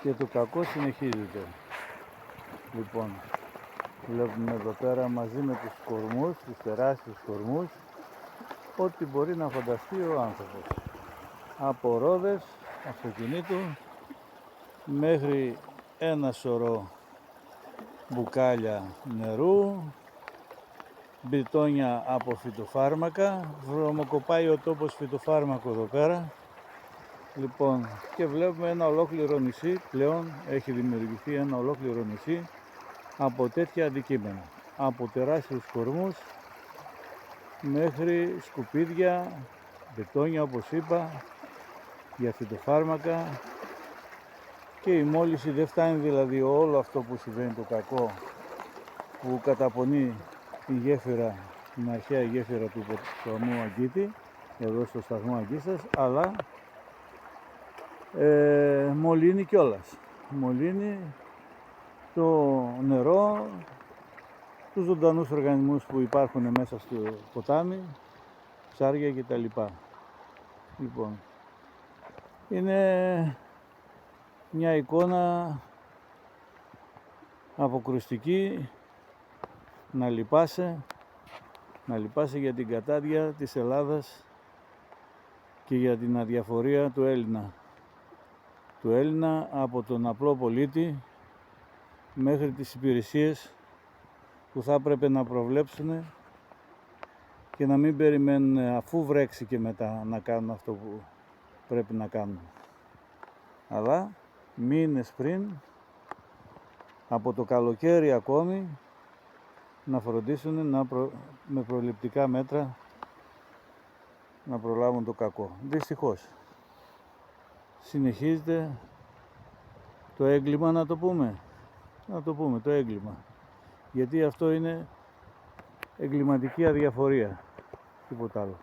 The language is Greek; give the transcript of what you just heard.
και το κακό συνεχίζεται. Λοιπόν, βλέπουμε εδώ πέρα μαζί με τους κορμούς, τους τεράστιους κορμούς, ό,τι μπορεί να φανταστεί ο άνθρωπος. Από ρόδες αυτοκινήτου μέχρι ένα σωρό μπουκάλια νερού, μπιτόνια από φυτοφάρμακα, βρωμοκοπάει ο τόπος φυτοφάρμακο εδώ πέρα. Λοιπόν, και βλέπουμε ένα ολόκληρο νησί, πλέον έχει δημιουργηθεί ένα ολόκληρο νησί από τέτοια αντικείμενα. Από τεράστιους κορμούς μέχρι σκουπίδια, μπετόνια όπως είπα, για φυτοφάρμακα, και η μόλυνση δεν φτάνει, δηλαδή όλο αυτό που συμβαίνει, το κακό που καταπονεί η γέφυρα, την αρχαία γέφυρα του ποταμού Αγκίτη, εδώ στο σταθμό Αγκίστας, αλλά μολύνει κιόλας. Μολύνει το νερό, τους ζωντανούς οργανισμούς που υπάρχουν μέσα στο ποτάμι, ψάρια κτλ. Λοιπόν, είναι μια εικόνα αποκρουστική, να λυπάσαι για την κατάδια της Ελλάδας και για την αδιαφορία του Έλληνα. Του Έλληνα, από τον απλό πολίτη μέχρι τις υπηρεσίες που θα έπρεπε να προβλέψουν και να μην περιμένουν αφού βρέξει και μετά να κάνουν αυτό που πρέπει να κάνουν. Αλλά μήνες πριν, από το καλοκαίρι ακόμη, να φροντίσουν με προληπτικά μέτρα να προλάβουν το κακό. Δυστυχώς συνεχίζεται το έγκλημα, να το πούμε το έγκλημα, γιατί αυτό είναι εγκληματική αδιαφορία, τίποτα άλλο.